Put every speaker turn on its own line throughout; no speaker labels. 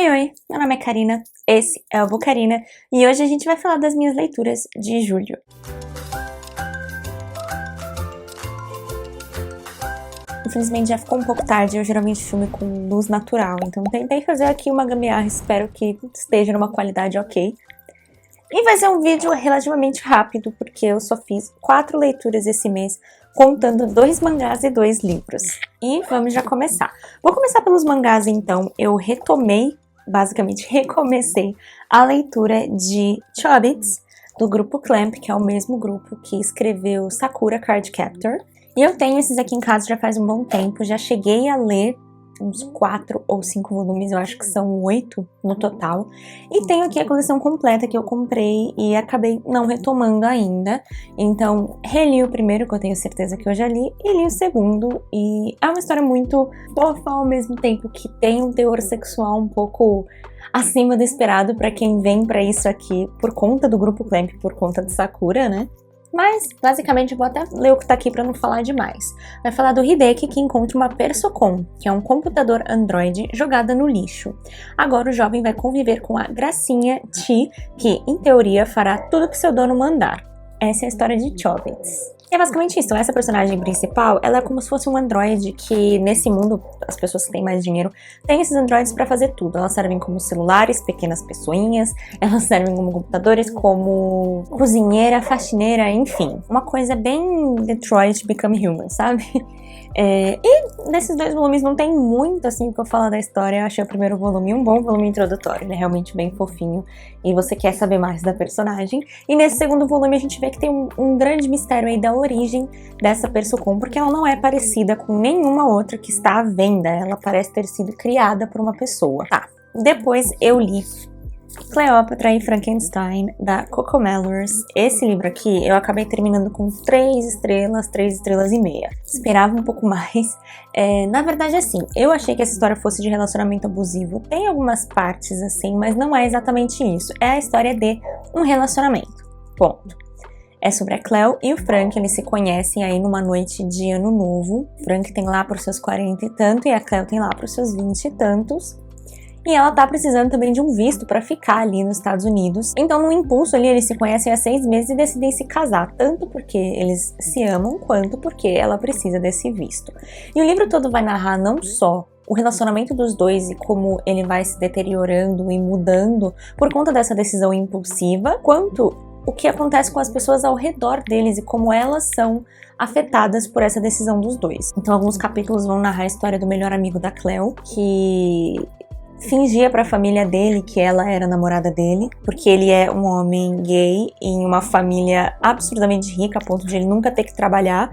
Oi, meu nome é Karina, esse é o Bucarina e hoje a gente vai falar das minhas leituras de julho. Infelizmente já ficou um pouco tarde, eu geralmente filmo com luz natural, então tentei fazer aqui uma gambiarra, espero que esteja numa qualidade ok. E vai ser um vídeo relativamente rápido, porque eu só fiz 4 leituras esse mês, contando 2 mangás e 2 livros. E vamos já começar. Vou começar pelos mangás então, eu basicamente recomecei a leitura de Chobits, do grupo Clamp, que é o mesmo grupo que escreveu Sakura Card Captor. E eu tenho esses aqui em casa já faz um bom tempo, já cheguei a ler uns 4 ou 5 volumes, eu acho que são 8 no total. E tenho aqui a coleção completa que eu comprei e acabei não retomando ainda. Então, reli o primeiro, que eu tenho certeza que eu já li, e li o segundo. E é uma história muito fofa ao mesmo tempo que tem um teor sexual um pouco acima do esperado pra quem vem pra isso aqui por conta do grupo Clamp, por conta de Sakura, né? Mas, basicamente, eu vou até ler o que tá aqui pra não falar demais. Vai falar do Hideki, que encontra uma Persocom, que é um computador androide jogada no lixo. Agora o jovem vai conviver com a Gracinha Chi, que, em teoria, fará tudo que seu dono mandar. Essa é a história de Chobits. E é basicamente isso. Essa personagem principal, ela é como se fosse um androide que, nesse mundo, as pessoas que têm mais dinheiro, têm esses androides pra fazer tudo. Elas servem como celulares, pequenas pessoinhas, elas servem como computadores, como cozinheira, faxineira, enfim. Uma coisa bem Detroit Become Human, sabe? E nesses 2 volumes não tem muito assim o que eu falar da história. Eu achei o primeiro volume um bom volume introdutório, ele é realmente bem fofinho e você quer saber mais da personagem. E nesse segundo volume a gente vê que tem um grande mistério aí da origem dessa Persocom, porque ela não é parecida com nenhuma outra que está à venda, ela parece ter sido criada por uma pessoa. Tá, depois eu li Cleópatra e Frankenstein, da Cocomellers. Esse livro aqui eu acabei terminando com 3 estrelas e meia. Esperava um pouco mais. Na verdade, assim, eu achei que essa história fosse de relacionamento abusivo. Tem algumas partes assim, mas não é exatamente isso. É a história de um relacionamento. Ponto. É sobre a Cleo e o Frank, eles se conhecem aí numa noite de ano novo. O Frank tem lá pros seus 40 e tanto e a Cleo tem lá pros seus 20 e tantos. E ela tá precisando também de um visto pra ficar ali nos Estados Unidos. Então, no impulso ali, eles se conhecem há 6 meses e decidem se casar. Tanto porque eles se amam, quanto porque ela precisa desse visto. E o livro todo vai narrar não só o relacionamento dos dois e como ele vai se deteriorando e mudando por conta dessa decisão impulsiva, quanto o que acontece com as pessoas ao redor deles e como elas são afetadas por essa decisão dos dois. Então, alguns capítulos vão narrar a história do melhor amigo da Cleo, que fingia pra família dele que ela era namorada dele, porque ele é um homem gay em uma família absurdamente rica, a ponto de ele nunca ter que trabalhar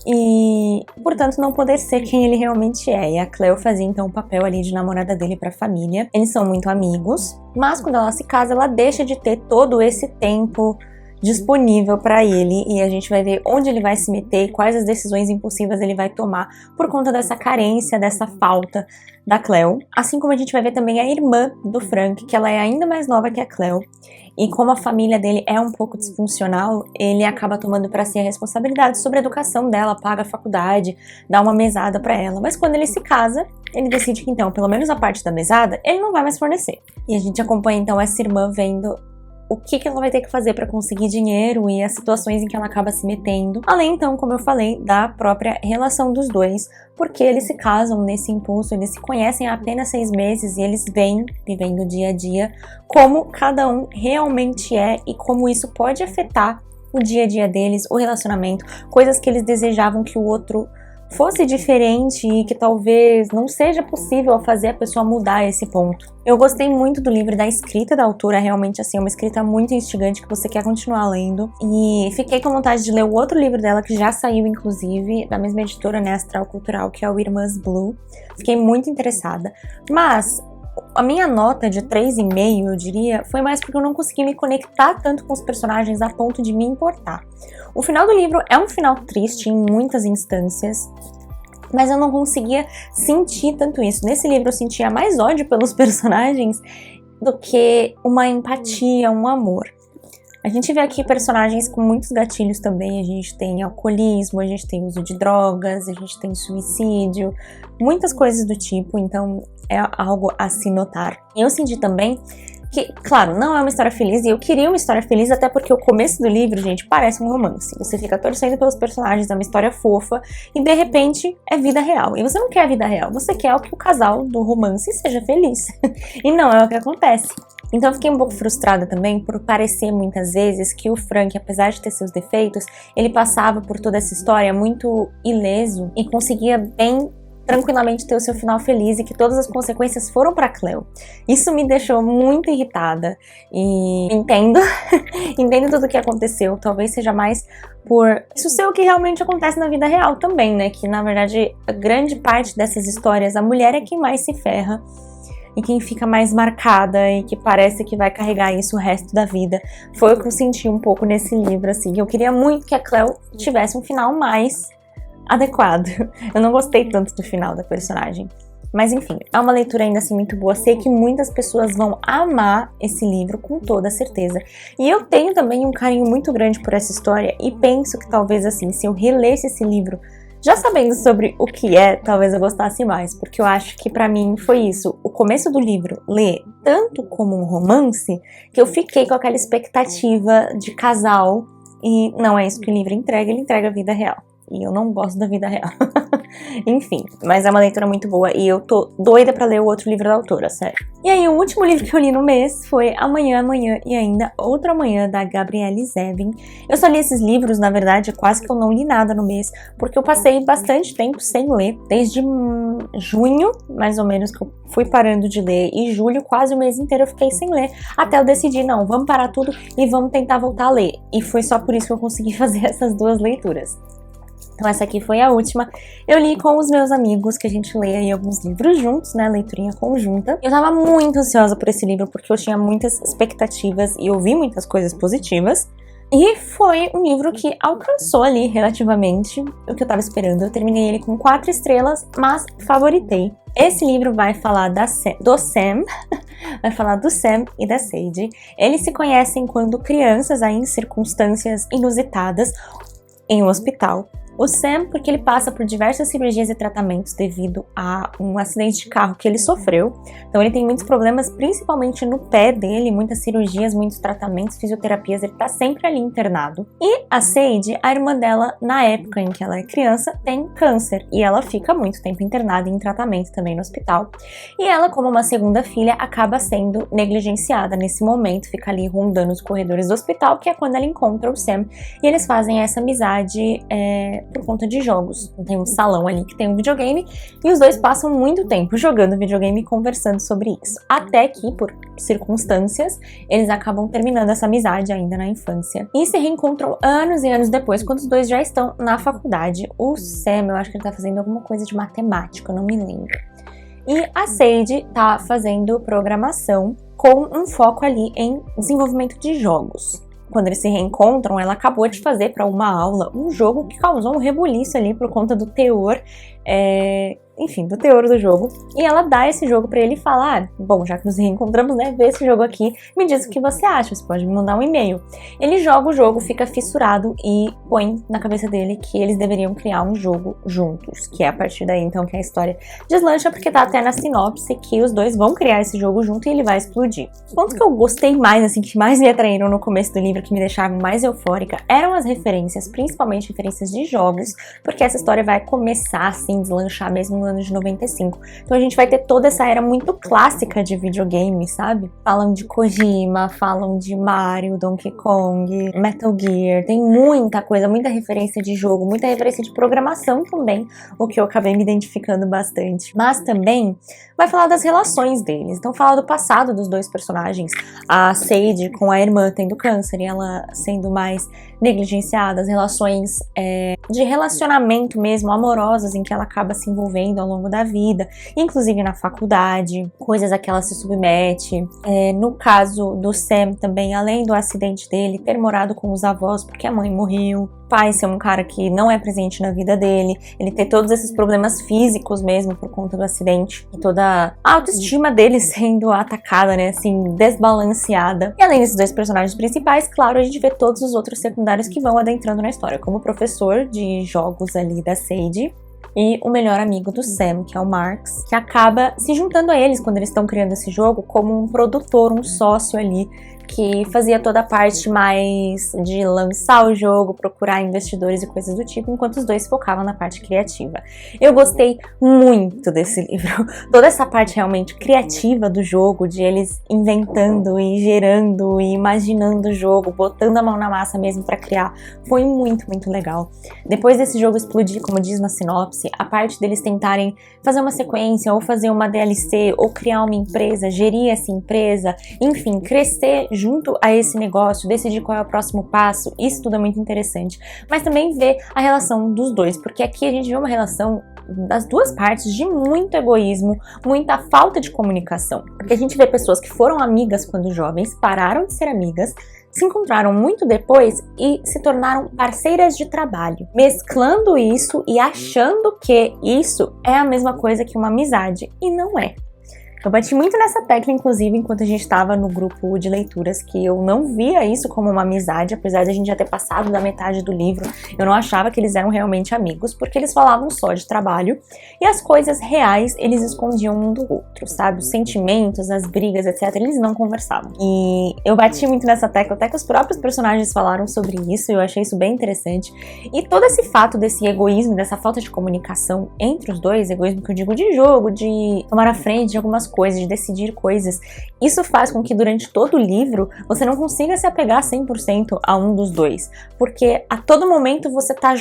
e, portanto, não poder ser quem ele realmente é. E a Cleo fazia então o papel ali de namorada dele pra família. Eles são muito amigos, mas quando ela se casa, ela deixa de ter todo esse tempo disponível para ele e a gente vai ver onde ele vai se meter e quais as decisões impulsivas ele vai tomar por conta dessa carência, dessa falta da Cleo. Assim como a gente vai ver também a irmã do Frank, que ela é ainda mais nova que a Cleo. E como a família dele é um pouco disfuncional, ele acaba tomando para si a responsabilidade sobre a educação dela, paga a faculdade, dá uma mesada para ela. Mas quando ele se casa, ele decide que então, pelo menos a parte da mesada, ele não vai mais fornecer. E a gente acompanha então essa irmã vendo o que ela vai ter que fazer para conseguir dinheiro e as situações em que ela acaba se metendo. Além, então, como eu falei, da própria relação dos dois, porque eles se casam nesse impulso, eles se conhecem há apenas 6 meses e eles vêm vivendo o dia a dia como cada um realmente é e como isso pode afetar o dia a dia deles, o relacionamento, coisas que eles desejavam que o outro fosse diferente e que talvez não seja possível fazer a pessoa mudar esse ponto. Eu gostei muito do livro, da escrita da autora, realmente assim, é uma escrita muito instigante que você quer continuar lendo. E fiquei com vontade de ler o outro livro dela, que já saiu inclusive, da mesma editora, né, Astral Cultural, que é o Irmãs Blue. Fiquei muito interessada. Mas a minha nota de 3,5, eu diria, foi mais porque eu não consegui me conectar tanto com os personagens a ponto de me importar. O final do livro é um final triste em muitas instâncias, mas eu não conseguia sentir tanto isso. Nesse livro eu sentia mais ódio pelos personagens do que uma empatia, um amor. A gente vê aqui personagens com muitos gatilhos também. A gente tem alcoolismo, a gente tem uso de drogas, a gente tem suicídio, muitas coisas do tipo, então é algo a se notar. Eu senti também que, claro, não é uma história feliz, e eu queria uma história feliz até porque o começo do livro, gente, parece um romance. Você fica torcendo pelos personagens, é uma história fofa, e de repente é vida real. E você não quer a vida real, você quer que o casal do romance seja feliz. E não é o que acontece. Então eu fiquei um pouco frustrada também por parecer muitas vezes que o Frank, apesar de ter seus defeitos, ele passava por toda essa história muito ileso e conseguia bem tranquilamente ter o seu final feliz e que todas as consequências foram pra Cleo. Isso me deixou muito irritada e entendo tudo o que aconteceu, talvez seja mais por isso ser o que realmente acontece na vida real também, né, que na verdade a grande parte dessas histórias, a mulher é quem mais se ferra e quem fica mais marcada e que parece que vai carregar isso o resto da vida. Foi o que eu senti um pouco nesse livro, assim. Eu queria muito que a Cleo tivesse um final mais adequado. Eu não gostei tanto do final da personagem. Mas enfim, é uma leitura ainda assim muito boa. Sei que muitas pessoas vão amar esse livro, com toda certeza. E eu tenho também um carinho muito grande por essa história e penso que talvez assim, se eu relesse esse livro já sabendo sobre o que é, talvez eu gostasse mais, porque eu acho que pra mim foi isso. O começo do livro, ler tanto como um romance, que eu fiquei com aquela expectativa de casal, e não é isso que o livro entrega, ele entrega a vida real. E eu não gosto da vida real. Enfim, mas é uma leitura muito boa e eu tô doida pra ler o outro livro da autora, sério. E aí, o último livro que eu li no mês foi Amanhã, Amanhã e Ainda Outro Amanhã, da Gabrielle Zevin. Eu só li esses livros, na verdade, quase que eu não li nada no mês, porque eu passei bastante tempo sem ler, desde junho, mais ou menos, que eu fui parando de ler, e julho, quase o mês inteiro eu fiquei sem ler, até eu decidir, não, vamos parar tudo e vamos tentar voltar a ler. E foi só por isso que eu consegui fazer essas duas leituras. Então essa aqui foi a última. Eu li com os meus amigos, que a gente lê aí alguns livros juntos, né, leiturinha conjunta. Eu tava muito ansiosa por esse livro, porque eu tinha muitas expectativas e ouvi muitas coisas positivas. E foi um livro que alcançou ali, relativamente, o que eu tava esperando. Eu terminei ele com 4 estrelas, mas favoritei. Esse livro vai falar do Sam, vai falar do Sam e da Sage. Eles se conhecem quando crianças, aí em circunstâncias inusitadas, em um hospital. O Sam, porque ele passa por diversas cirurgias e tratamentos devido a um acidente de carro que ele sofreu. Então ele tem muitos problemas, principalmente no pé dele, muitas cirurgias, muitos tratamentos, fisioterapias, ele tá sempre ali internado. E a Sage, a irmã dela, na época em que ela é criança, tem câncer. E ela fica muito tempo internada em tratamento também no hospital. E ela, como uma segunda filha, acaba sendo negligenciada nesse momento, fica ali rondando os corredores do hospital, que é quando ela encontra o Sam. E eles fazem essa amizade por conta de jogos. Tem um salão ali que tem um videogame e os dois passam muito tempo jogando videogame e conversando sobre isso. Até que, por circunstâncias, eles acabam terminando essa amizade ainda na infância. E se reencontram anos e anos depois, quando os dois já estão na faculdade. O Sam, eu acho que ele tá fazendo alguma coisa de matemática, eu não me lembro. E a Sage tá fazendo programação com um foco ali em desenvolvimento de jogos. Quando eles se reencontram, ela acabou de fazer para uma aula um jogo que causou um rebuliço ali por conta do teor, enfim, do teor do jogo. E ela dá esse jogo para ele e fala, bom, já que nos reencontramos, né, vê esse jogo aqui, me diz o que você acha, você pode me mandar um e-mail. Ele joga o jogo, fica fissurado e põe na cabeça dele que eles deveriam criar um jogo juntos, que é a partir daí, então, que a história deslancha, porque tá até na sinopse que os dois vão criar esse jogo junto e ele vai explodir. Os pontos que eu gostei mais, assim, que mais me atraíram no começo do livro, que me deixavam mais eufórica, eram as referências, principalmente referências de jogos, porque essa história vai começar, assim, deslanchar mesmo no ano de 95. Então a gente vai ter toda essa era muito clássica de videogame, sabe? Falam de Kojima, falam de Mario, Donkey Kong, Metal Gear, tem muita coisa, muita referência de jogo, muita referência de programação também, o que eu acabei me identificando bastante. Mas também vai falar das relações deles, então fala do passado dos dois personagens, a Sage com a irmã tendo câncer e ela sendo mais negligenciada, as relações de relacionamento mesmo, amorosas, em que ela acaba se envolvendo acontecendo ao longo da vida, inclusive na faculdade, coisas a que ela se submete. No caso do Sam também, além do acidente dele, ter morado com os avós porque a mãe morreu, o pai ser um cara que não é presente na vida dele, ele ter todos esses problemas físicos mesmo por conta do acidente, e toda a autoestima dele sendo atacada, né, assim, desbalanceada. E além desses dois personagens principais, claro, a gente vê todos os outros secundários que vão adentrando na história, como o professor de jogos ali da Sage, e o melhor amigo do Sam, que é o Marks, que acaba se juntando a eles quando eles estão criando esse jogo como um produtor, um sócio ali, que fazia toda a parte mais de lançar o jogo, procurar investidores e coisas do tipo, enquanto os dois focavam na parte criativa. Eu gostei muito desse livro. Toda essa parte realmente criativa do jogo, de eles inventando e gerando e imaginando o jogo, botando a mão na massa mesmo pra criar, foi muito, muito legal. Depois desse jogo explodir, como diz na sinopse, a parte deles tentarem fazer uma sequência, ou fazer uma DLC, ou criar uma empresa, gerir essa empresa, enfim, crescer junto a esse negócio, decidir qual é o próximo passo, isso tudo é muito interessante. Mas também ver a relação dos dois, porque aqui a gente vê uma relação das duas partes de muito egoísmo, muita falta de comunicação. Porque a gente vê pessoas que foram amigas quando jovens, pararam de ser amigas, se encontraram muito depois e se tornaram parceiras de trabalho, mesclando isso e achando que isso é a mesma coisa que uma amizade, e não é. Eu bati muito nessa tecla, inclusive, enquanto a gente estava no grupo de leituras, que eu não via isso como uma amizade, apesar de a gente já ter passado da metade do livro, eu não achava que eles eram realmente amigos, porque eles falavam só de trabalho, e as coisas reais eles escondiam um do outro, sabe? Os sentimentos, as brigas, etc., eles não conversavam. E eu bati muito nessa tecla, até que os próprios personagens falaram sobre isso, e eu achei isso bem interessante. E todo esse fato desse egoísmo, dessa falta de comunicação entre os dois, egoísmo que eu digo de jogo, de tomar a frente de algumas coisas, de decidir coisas, isso faz com que durante todo o livro você não consiga se apegar 100% a um dos dois, porque a todo momento você tá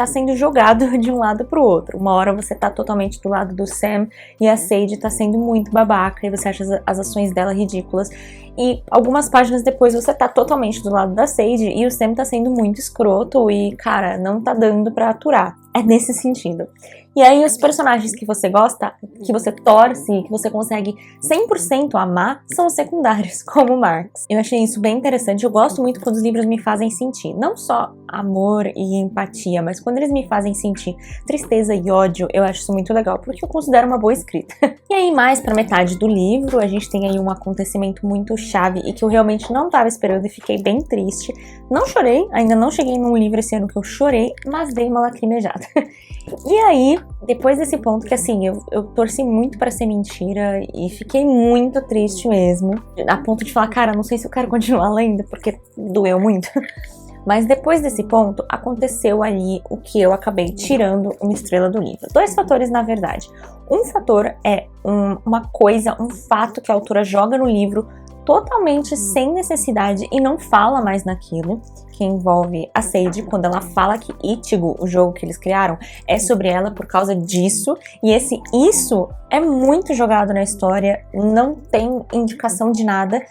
sendo jogado de um lado pro outro. Uma hora você tá totalmente do lado do Sam e a Sage tá sendo muito babaca e você acha as ações dela ridículas, e algumas páginas depois você tá totalmente do lado da Sage e o Sam tá sendo muito escroto e, cara, não tá dando pra aturar. É nesse sentido. E aí os personagens que você gosta, que você torce, que você consegue 100% amar, são os secundários, como o Marks. Eu achei isso bem interessante, eu gosto muito quando os livros me fazem sentir, não só amor e empatia, mas quando eles me fazem sentir tristeza e ódio, eu acho isso muito legal, porque eu considero uma boa escrita. E aí, mais pra metade do livro, a gente tem aí um acontecimento muito chave e que eu realmente não tava esperando e fiquei bem triste. Não chorei, ainda não cheguei num livro esse ano que eu chorei, mas dei uma lacrimejada. E aí, depois desse ponto que assim, eu torci muito pra ser mentira e fiquei muito triste mesmo, a ponto de falar, cara, não sei se eu quero continuar lendo, porque doeu muito. Mas depois desse ponto, aconteceu ali o que eu acabei tirando uma estrela do livro. Dois fatores, na verdade. Um fator é uma coisa, um fato que a autora joga no livro totalmente sem necessidade e não fala mais naquilo, que envolve a Sage, quando ela fala que Ichigo, o jogo que eles criaram, é sobre ela por causa disso, e isso é muito jogado na história, não tem indicação de nada,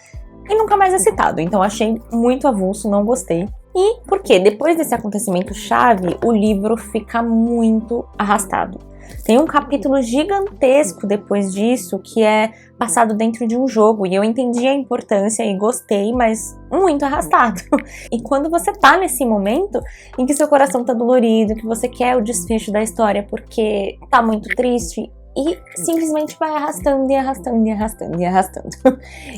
e nunca mais é citado, então achei muito avulso, não gostei. E porque depois desse acontecimento chave, o livro fica muito arrastado. Tem um capítulo gigantesco depois disso que é passado dentro de um jogo e eu entendi a importância e gostei, mas muito arrastado. E quando você tá nesse momento em que seu coração tá dolorido, que você quer o desfecho da história porque tá muito triste, e simplesmente vai arrastando e arrastando e arrastando e arrastando.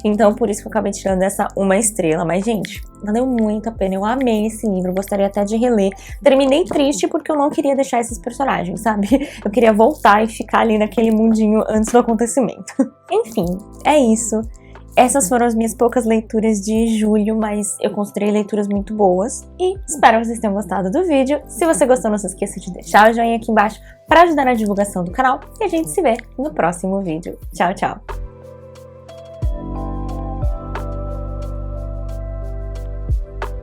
Então por isso que eu acabei tirando essa uma estrela. Mas gente, valeu muito a pena, eu amei esse livro, gostaria até de reler. Terminei triste porque eu não queria deixar esses personagens, sabe? Eu queria voltar e ficar ali naquele mundinho antes do acontecimento. Enfim, é isso. Essas foram as minhas poucas leituras de julho, mas eu considerei leituras muito boas. E espero que vocês tenham gostado do vídeo. Se você gostou, não se esqueça de deixar o joinha aqui embaixo para ajudar na divulgação do canal. E a gente se vê no próximo vídeo. Tchau, tchau!